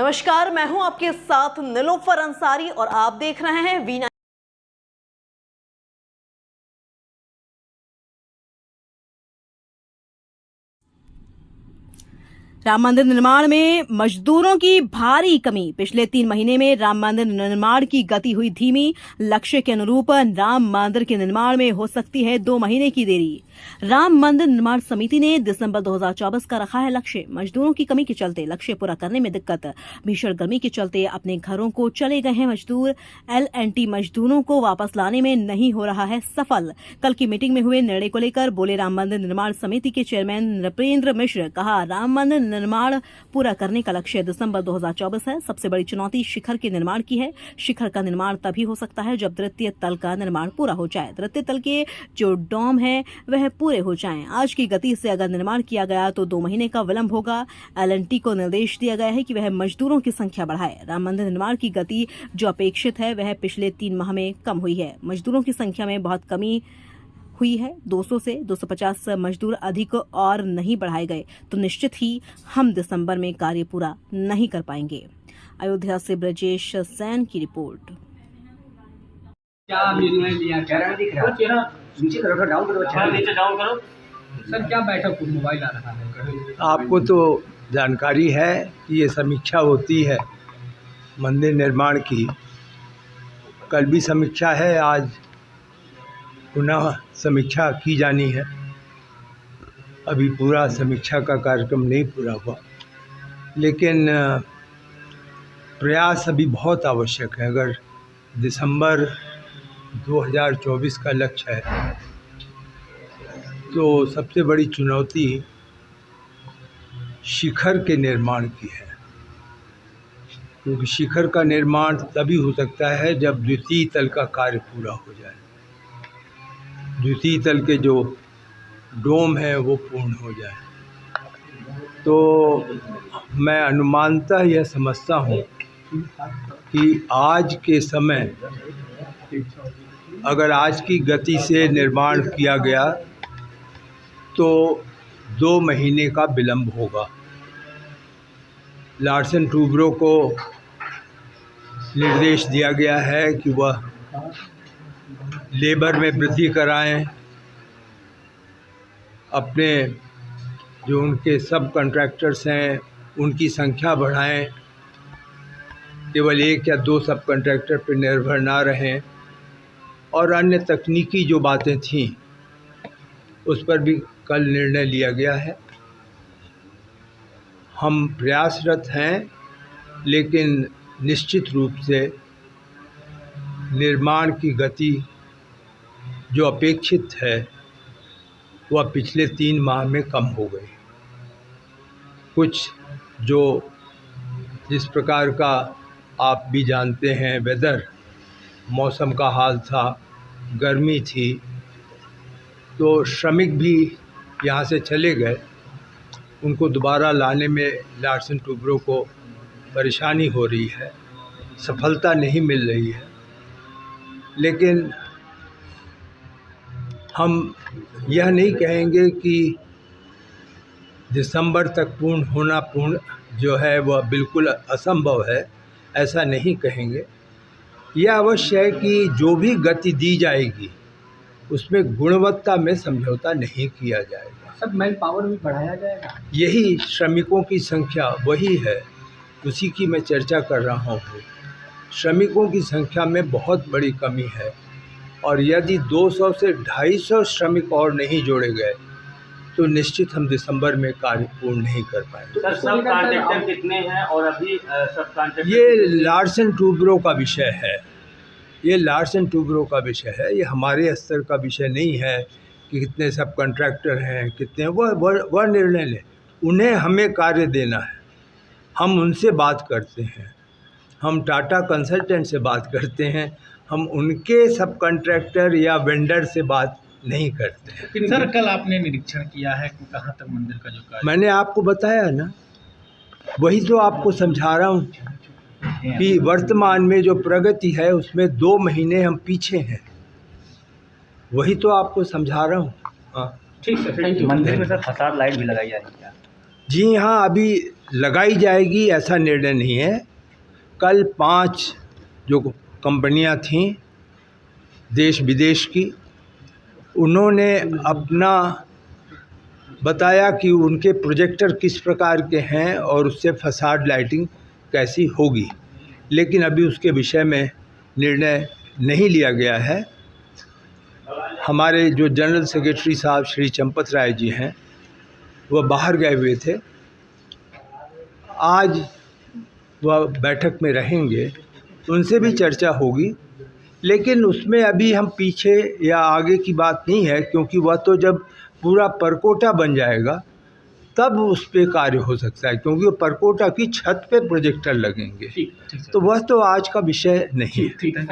नमस्कार, मैं हूं आपके साथ नीलोफर अंसारी और आप देख रहे हैं वीना। राम मंदिर निर्माण में मजदूरों की भारी कमी। पिछले 3 महीने में राम मंदिर निर्माण की गति हुई धीमी। लक्ष्य के अनुरूप राम मंदिर के निर्माण में हो सकती है 2 महीने की देरी। राम मंदिर निर्माण समिति ने दिसंबर 2024 का रखा है लक्ष्य। मजदूरों की कमी के चलते लक्ष्य पूरा करने में दिक्कत। भीषण गर्मी के चलते अपने घरों को चले गए हैं मजदूर। LNT मजदूरों को वापस लाने में नहीं हो रहा है सफल। कल की मीटिंग में हुए निर्णय को लेकर बोले राम मंदिर निर्माण समिति के चेयरमैन नृपेंद्र मिश्र। कहा, राम मंदिर निर्माण पूरा करने का लक्ष्य दिसंबर 2024 है। सबसे बड़ी चुनौती शिखर के निर्माण की है। शिखर का निर्माण तभी हो सकता है जब द्वितीय तल का निर्माण पूरा हो जाए। द्वितीय तल के जो डोम है वह पूरे हो जाएं। आज की गति से अगर निर्माण किया गया तो 2 महीने का विलंब होगा। LNT को निर्देश दिया गया है कि वह मजदूरों की संख्या बढ़ाए। राम मंदिर निर्माण की गति जो अपेक्षित है वह पिछले 3 माह में कम हुई है। मजदूरों की संख्या में बहुत कमी हुई है। 200 से 250 मजदूर अधिक और नहीं बढ़ाए गए तो निश्चित ही हम दिसंबर में कार्य पूरा नहीं कर पाएंगे। अयोध्या से ब्रजेश सैन की रिपोर्ट। क्या निर्णय लिया? चेहरा दिख रहा है, नीचे करो, डाउन करो, नीचे डाउन करो। सर, क्या बैठक मोबाइल आ रहा है? आपको तो जानकारी है कि ये समीक्षा होती है मंदिर निर्माण की। कल भी समीक्षा है, आज पुनः समीक्षा की जानी है। अभी पूरा समीक्षा का कार्यक्रम नहीं पूरा हुआ, लेकिन प्रयास अभी बहुत आवश्यक है। अगर दिसंबर 2024 का लक्ष्य है तो सबसे बड़ी चुनौती शिखर के निर्माण की है, क्योंकि शिखर का निर्माण तभी हो सकता है जब द्वितीय तल का कार्य पूरा हो जाए। द्वितीय तल के जो डोम है वो पूर्ण हो जाए। तो मैं अनुमानतः यह समझता हूँ कि आज के समय अगर आज की गति से निर्माण किया गया तो 2 महीने का विलंब होगा। लार्सन टूब्रो को निर्देश दिया गया है कि वह लेबर में वृद्धि कराएं, अपने जो उनके सब कॉन्ट्रैक्टर्स हैं उनकी संख्या बढ़ाएं, केवल 1 या 2 सब कॉन्ट्रैक्टर पर निर्भर ना रहें, और अन्य तकनीकी जो बातें थीं उस पर भी कल निर्णय लिया गया है। हम प्रयासरत हैं, लेकिन निश्चित रूप से निर्माण की गति जो अपेक्षित है वह पिछले 3 माह में कम हो गई। कुछ जो जिस प्रकार का आप भी जानते हैं वेदर, मौसम का हाल था, गर्मी थी, तो श्रमिक भी यहाँ से चले गए। उनको दोबारा लाने में लार्सन टूब्रो को परेशानी हो रही है, सफलता नहीं मिल रही है। लेकिन हम यह नहीं कहेंगे कि दिसंबर तक पूर्ण जो है वह बिल्कुल असंभव है, ऐसा नहीं कहेंगे। यह अवश्य है कि जो भी गति दी जाएगी उसमें गुणवत्ता में समझौता नहीं किया जाएगा। सब मैन पावर भी बढ़ाया जाएगा। यही श्रमिकों की संख्या वही है, उसी की मैं चर्चा कर रहा हूँ। श्रमिकों की संख्या में बहुत बड़ी कमी है, और यदि 200 से 250 श्रमिक और नहीं जोड़े गए तो निश्चित हम दिसंबर में कार्य पूर्ण नहीं कर पाएंगे। सर, सब कॉन्ट्रैक्टर कितने हैं और अभी सब कॉन्ट्रैक्टर? ये लार्सन टूब्रो का विषय है, ये लार्सन टूब्रो का विषय है। ये हमारे स्तर का विषय नहीं है कि कितने सब कॉन्ट्रैक्टर हैं, कितने, वह निर्णय लें। उन्हें हमें कार्य देना है, हम उनसे बात करते हैं, हम टाटा कंसल्टेंट से बात करते हैं, हम उनके सब कॉन्ट्रैक्टर या वेंडर से बात नहीं करते हैं। सर, कल आपने निरीक्षण किया है कि कहाँ तक मंदिर का जो कार्य? मैंने आपको बताया ना, वही तो आपको समझा रहा हूँ कि वर्तमान में जो प्रगति है उसमें 2 महीने हम पीछे हैं। वही तो आपको समझा रहा हूँ। हाँ, ठीक सर, थैंक यू। मंदिर में सर फसाद लाइट भी लगाई जा रही है? जी हाँ, अभी लगाई जाएगी ऐसा निर्णय नहीं है। कल 5 जो कंपनियां थीं देश विदेश की, उन्होंने अपना बताया कि उनके प्रोजेक्टर किस प्रकार के हैं और उससे फसाड लाइटिंग कैसी होगी, लेकिन अभी उसके विषय में निर्णय नहीं लिया गया है। हमारे जो जनरल सेक्रेटरी साहब श्री चंपत राय जी हैं, वह बाहर गए हुए थे। आज वह बैठक में रहेंगे, उनसे भी चर्चा होगी, लेकिन उसमें अभी हम पीछे या आगे की बात नहीं है, क्योंकि वह तो जब पूरा परकोटा बन जाएगा तब उस पे कार्य हो सकता है, क्योंकि वो परकोटा की छत पे प्रोजेक्टर लगेंगे। ठीक ठीक सर। तो वह तो आज का विषय नहीं है। ठीक है।